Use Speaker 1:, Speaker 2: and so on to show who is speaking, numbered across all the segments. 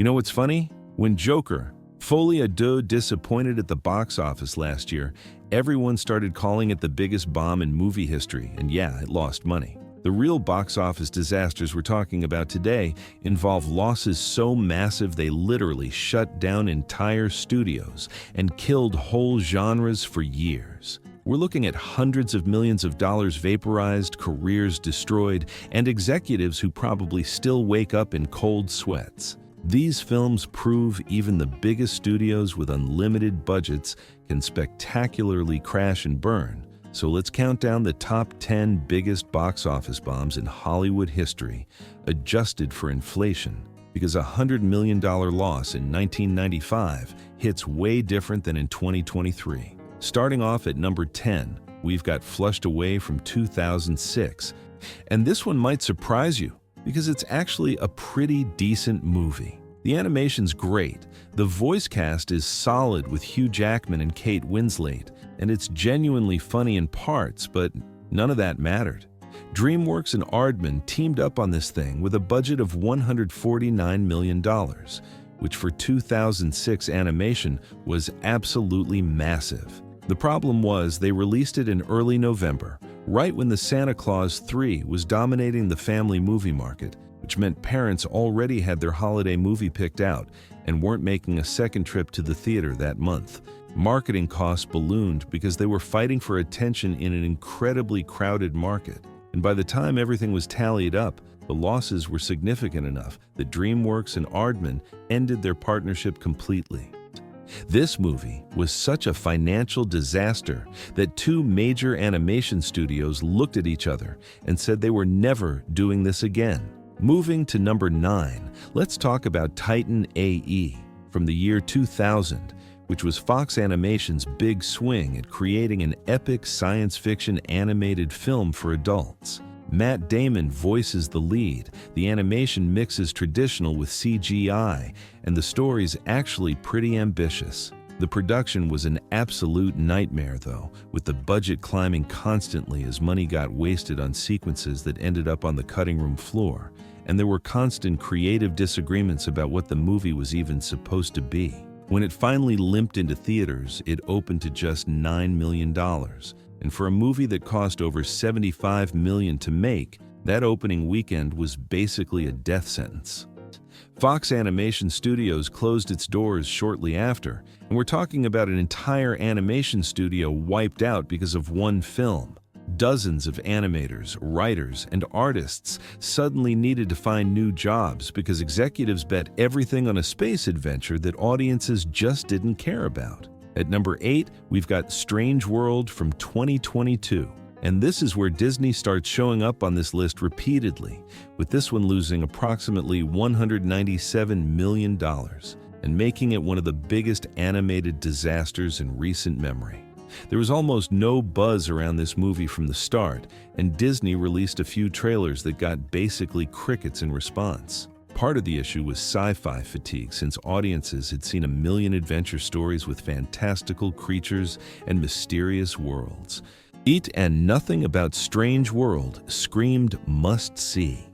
Speaker 1: You know what's funny? When Joker, Folie, Deux disappointed at the box office last year, everyone started calling it the biggest bomb in movie history, and yeah, it lost money. The real box office disasters we're talking about today involve losses so massive they literally shut down entire studios and killed whole genres for years. We're looking at hundreds of millions of dollars vaporized, careers destroyed, and executives who probably still wake up in cold sweats. These films prove even the biggest studios with unlimited budgets can spectacularly crash and burn. So let's count down the top 10 biggest box office bombs in Hollywood history, adjusted for inflation, because a $100 million loss in 1995 hits way different than in 2023. Starting off at number 10, we've got Flushed Away from 2006. And this one might surprise you, because it's actually a pretty decent movie. The animation's great, the voice cast is solid with Hugh Jackman and Kate Winslet, and it's genuinely funny in parts, but none of that mattered. DreamWorks and Aardman teamed up on this thing with a budget of $149 million, which for 2006 animation was absolutely massive. The problem was they released it in early November, right when the Santa Claus 3 was dominating the family movie market, which meant parents already had their holiday movie picked out and weren't making a second trip to the theater that month. Marketing costs ballooned because they were fighting for attention in an incredibly crowded market. And by the time everything was tallied up, the losses were significant enough that DreamWorks and Aardman ended their partnership completely. This movie was such a financial disaster that two major animation studios looked at each other and said they were never doing this again. Moving to number 9, let's talk about Titan A.E. from the year 2000, which was Fox Animation's big swing at creating an epic science fiction animated film for adults. Matt Damon voices the lead, the animation mixes traditional with CGI, and the story's actually pretty ambitious. The production was an absolute nightmare though, with the budget climbing constantly as money got wasted on sequences that ended up on the cutting room floor, and there were constant creative disagreements about what the movie was even supposed to be. When it finally limped into theaters, it opened to just $9 million. And for a movie that cost over $75 million to make, that opening weekend was basically a death sentence. Fox Animation Studios closed its doors shortly after, and we're talking about an entire animation studio wiped out because of one film. Dozens of animators, writers, and artists suddenly needed to find new jobs because executives bet everything on a space adventure that audiences just didn't care about. At number 8, we've got Strange World from 2022. And this is where Disney starts showing up on this list repeatedly, with this one losing approximately $197 million and making it one of the biggest animated disasters in recent memory. There was almost no buzz around this movie from the start, and Disney released a few trailers that got basically crickets in response. Part of the issue was sci-fi fatigue, since audiences had seen a million adventure stories with fantastical creatures and mysterious worlds. It and nothing about Strange World screamed must-see.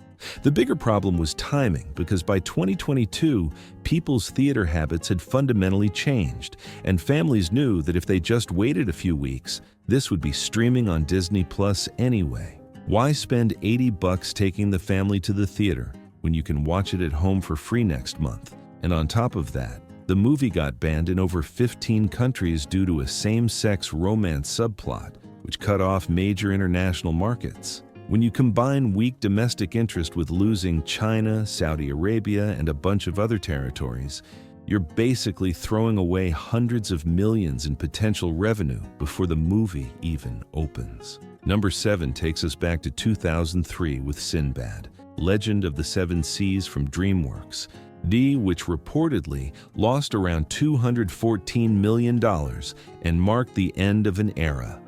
Speaker 1: The bigger problem was timing, because by 2022, people's theater habits had fundamentally changed, and families knew that if they just waited a few weeks, this would be streaming on Disney Plus anyway. Why spend $80 taking the family to the theater when you can watch it at home for free next month? And on top of that, the movie got banned in over 15 countries due to a same-sex romance subplot, which cut off major international markets. When you combine weak domestic interest with losing China, Saudi Arabia, and a bunch of other territories, you're basically throwing away hundreds of millions in potential revenue before the movie even opens. Number 7 takes us back to 2003 with Sinbad, Legend of the Seven Seas from DreamWorks, which reportedly lost around $214 million and marked the end of an era.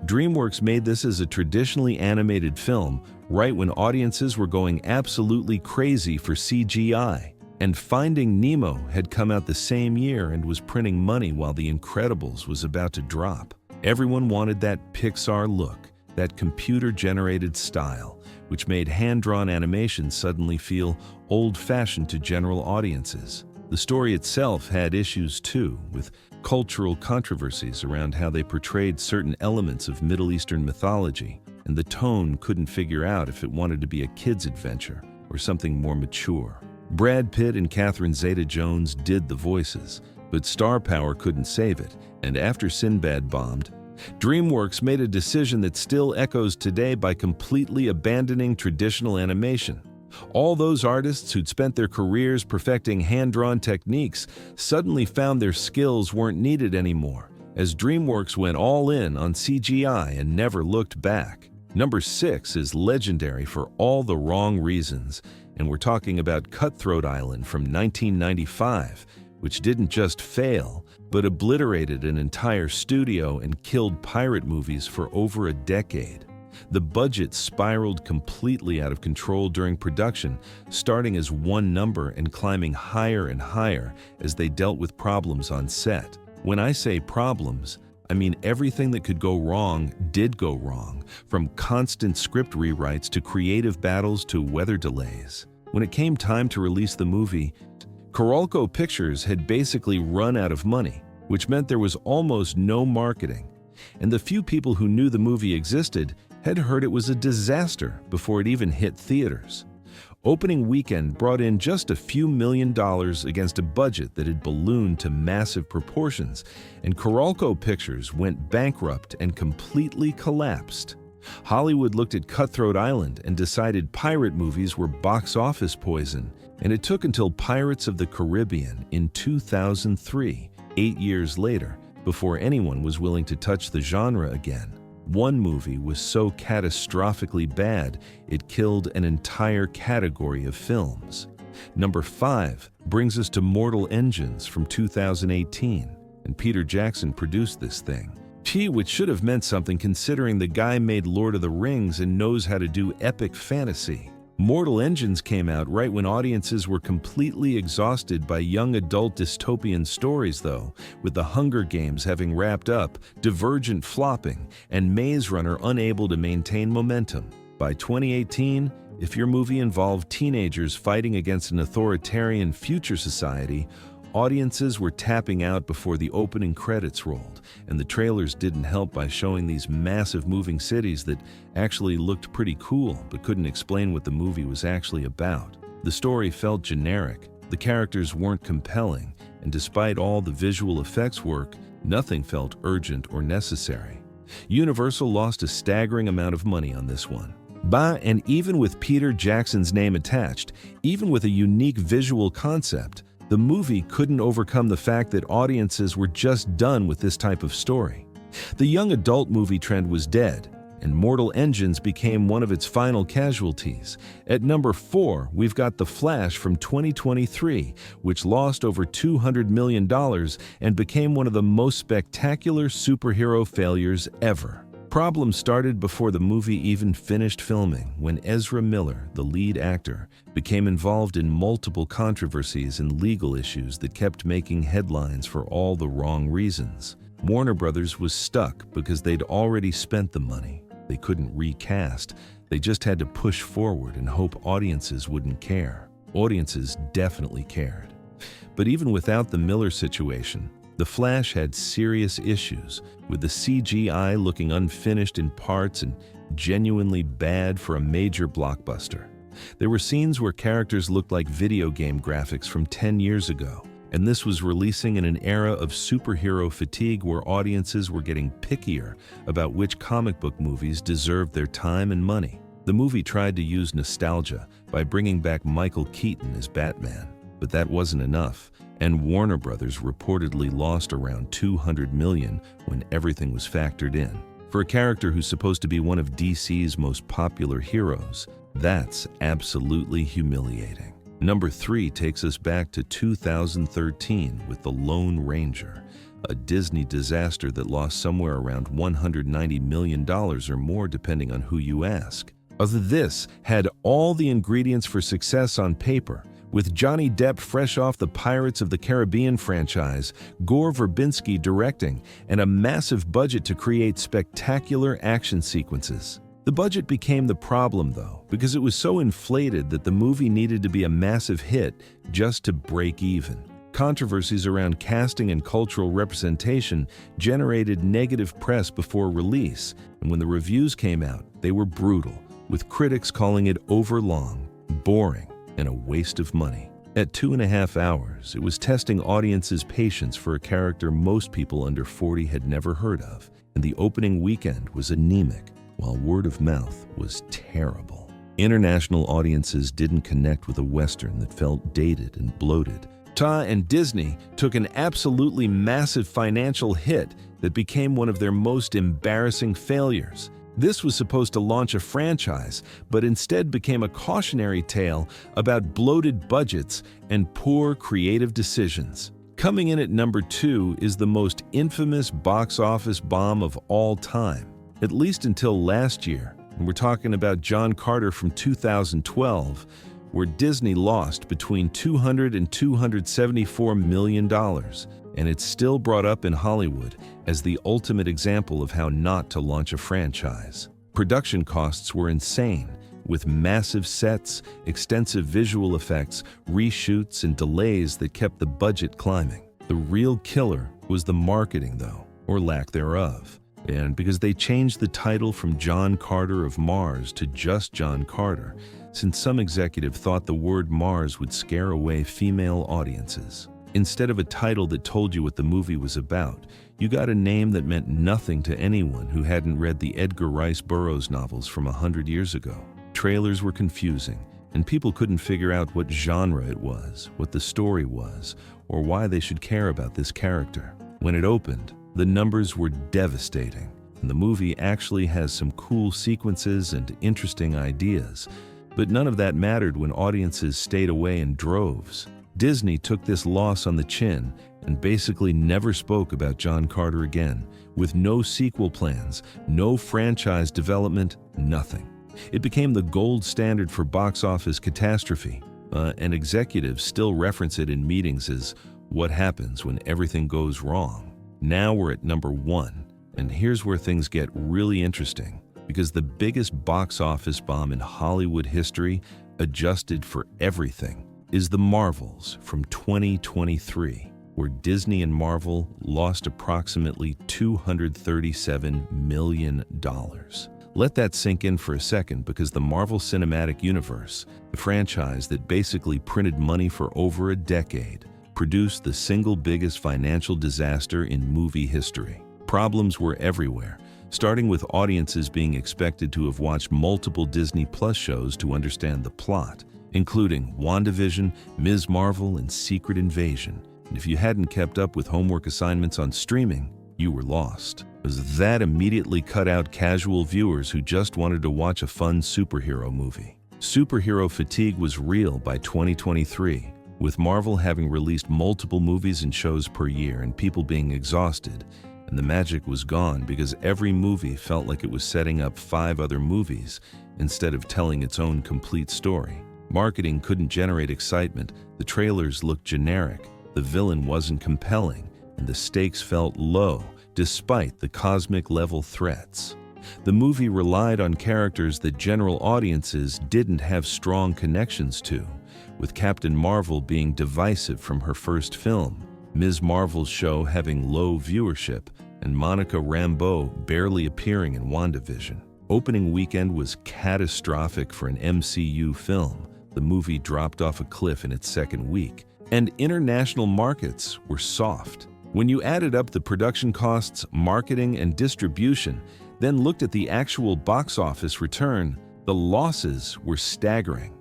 Speaker 1: DreamWorks made this as a traditionally animated film right when audiences were going absolutely crazy for CGI. And Finding Nemo had come out the same year and was printing money while The Incredibles was about to drop. Everyone wanted that Pixar look, that computer-generated style, which made hand-drawn animation suddenly feel old-fashioned to general audiences. The story itself had issues too, with cultural controversies around how they portrayed certain elements of Middle Eastern mythology, and the tone couldn't figure out if it wanted to be a kid's adventure or something more mature. Brad Pitt and Catherine Zeta-Jones did the voices, but star power couldn't save it, and after Sinbad bombed, DreamWorks made a decision that still echoes today by completely abandoning traditional animation. All those artists who'd spent their careers perfecting hand-drawn techniques suddenly found their skills weren't needed anymore, as DreamWorks went all in on CGI and never looked back. Number 6 is legendary for all the wrong reasons, and we're talking about Cutthroat Island from 1995, which didn't just fail, but obliterated an entire studio and killed pirate movies for over a decade. The budget spiraled completely out of control during production, starting as one number and climbing higher and higher as they dealt with problems on set. When I say problems, I mean everything that could go wrong did go wrong, from constant script rewrites to creative battles to weather delays. When it came time to release the movie, Coralco Pictures had basically run out of money, which meant there was almost no marketing, and the few people who knew the movie existed had heard it was a disaster before it even hit theaters. Opening weekend brought in just a few $1 million against a budget that had ballooned to massive proportions, and Coralco Pictures went bankrupt and completely collapsed. Hollywood looked at Cutthroat Island and decided pirate movies were box office poison, and it took until Pirates of the Caribbean in 2003, 8 years later, before anyone was willing to touch the genre again. One movie was so catastrophically bad, it killed an entire category of films. Number 5 brings us to Mortal Engines from 2018, and Peter Jackson produced this thing. Which should have meant something considering the guy made Lord of the Rings and knows how to do epic fantasy. Mortal Engines came out right when audiences were completely exhausted by young adult dystopian stories though, with The Hunger Games having wrapped up, Divergent flopping, and Maze Runner unable to maintain momentum. By 2018, if your movie involved teenagers fighting against an authoritarian future society, audiences were tapping out before the opening credits rolled, and the trailers didn't help by showing these massive moving cities that actually looked pretty cool but couldn't explain what the movie was actually about. The story felt generic, the characters weren't compelling, and despite all the visual effects work, nothing felt urgent or necessary. Universal lost a staggering amount of money on this one. And even with Peter Jackson's name attached, even with a unique visual concept, the movie couldn't overcome the fact that audiences were just done with this type of story. The young adult movie trend was dead, and Mortal Engines became one of its final casualties. At number 4, we've got The Flash from 2023, which lost over $200 million and became one of the most spectacular superhero failures ever. Problems started before the movie even finished filming, when Ezra Miller, the lead actor, became involved in multiple controversies and legal issues that kept making headlines for all the wrong reasons. Warner Brothers was stuck because they'd already spent the money. They couldn't recast. They just had to push forward and hope audiences wouldn't care. Audiences definitely cared. But even without the Miller situation, The Flash had serious issues, with the CGI looking unfinished in parts and genuinely bad for a major blockbuster. There were scenes where characters looked like video game graphics from 10 years ago, and this was releasing in an era of superhero fatigue where audiences were getting pickier about which comic book movies deserved their time and money. The movie tried to use nostalgia by bringing back Michael Keaton as Batman, but that wasn't enough, and Warner Brothers reportedly lost around $200 million when everything was factored in. For a character who's supposed to be one of DC's most popular heroes, that's absolutely humiliating. Number 3 takes us back to 2013 with The Lone Ranger, a Disney disaster that lost somewhere around $190 million or more depending on who you ask. This had all the ingredients for success on paper, with Johnny Depp fresh off the Pirates of the Caribbean franchise, Gore Verbinski directing, and a massive budget to create spectacular action sequences. The budget became the problem, though, because it was so inflated that the movie needed to be a massive hit just to break even. Controversies around casting and cultural representation generated negative press before release, and when the reviews came out, they were brutal, with critics calling it overlong, boring, and a waste of money. At 2.5 hours, it was testing audiences' patience for a character most people under 40 had never heard of, and the opening weekend was anemic, while word of mouth was terrible. International audiences didn't connect with a Western that felt dated and bloated. Deux and Disney took an absolutely massive financial hit that became one of their most embarrassing failures. This was supposed to launch a franchise, but instead became a cautionary tale about bloated budgets and poor creative decisions. Coming in at number 2 is the most infamous box office bomb of all time, at least until last year. And we're talking about John Carter from 2012, where Disney lost between $200 and $274 million, and it's still brought up in Hollywood as the ultimate example of how not to launch a franchise. Production costs were insane, with massive sets, extensive visual effects, reshoots, and delays that kept the budget climbing. The real killer was the marketing, though, or lack thereof. And because they changed the title from John Carter of Mars to just John Carter, since some executive thought the word Mars would scare away female audiences. Instead of a title that told you what the movie was about, you got a name that meant nothing to anyone who hadn't read the Edgar Rice Burroughs novels from 100 years ago. Trailers were confusing, and people couldn't figure out what genre it was, what the story was, or why they should care about this character. When it opened, the numbers were devastating, and the movie actually has some cool sequences and interesting ideas, but none of that mattered when audiences stayed away in droves. Disney took this loss on the chin and basically never spoke about John Carter again, with no sequel plans, no franchise development, nothing. It became the gold standard for box office catastrophe, and executives still reference it in meetings as what happens when everything goes wrong. Now we're at number 1, and here's where things get really interesting, because the biggest box office bomb in Hollywood history, adjusted for everything, is The Marvels from 2023, where Disney and Marvel lost approximately $237 million. Let that sink in for a second, because the Marvel Cinematic Universe, the franchise that basically printed money for over a decade, produced the single biggest financial disaster in movie history. Problems were everywhere, starting with audiences being expected to have watched multiple Disney Plus shows to understand the plot, including WandaVision, Ms. Marvel, and Secret Invasion. And if you hadn't kept up with homework assignments on streaming, you were lost, as that immediately cut out casual viewers who just wanted to watch a fun superhero movie. Superhero fatigue was real by 2023, with Marvel having released multiple movies and shows per year and people being exhausted, and the magic was gone because every movie felt like it was setting up 5 other movies instead of telling its own complete story. Marketing couldn't generate excitement, the trailers looked generic, the villain wasn't compelling, and the stakes felt low despite the cosmic-level threats. The movie relied on characters that general audiences didn't have strong connections to, with Captain Marvel being divisive from her first film, Ms. Marvel's show having low viewership, and Monica Rambeau barely appearing in WandaVision. Opening weekend was catastrophic for an MCU film. The movie dropped off a cliff in its second week, and international markets were soft. When you added up the production costs, marketing, and distribution, then looked at the actual box office return, the losses were staggering.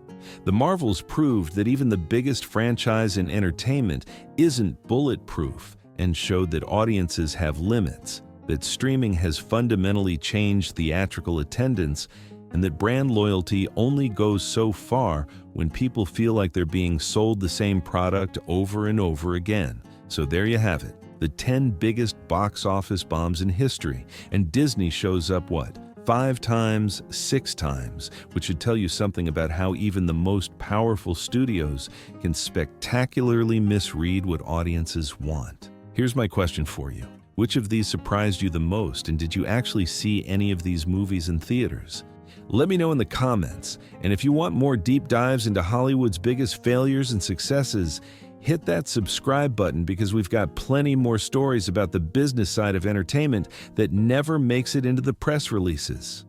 Speaker 1: The Marvels proved that even the biggest franchise in entertainment isn't bulletproof, and showed that audiences have limits, that streaming has fundamentally changed theatrical attendance, and that brand loyalty only goes so far when people feel like they're being sold the same product over and over again. So there you have it, the 10 biggest box office bombs in history, and Disney shows up what? 5 times, 6 times, which should tell you something about how even the most powerful studios can spectacularly misread what audiences want. Here's my question for you. Which of these surprised you the most, and did you actually see any of these movies in theaters? Let me know in the comments, and if you want more deep dives into Hollywood's biggest failures and successes, hit that subscribe button because we've got plenty more stories about the business side of entertainment that never makes it into the press releases.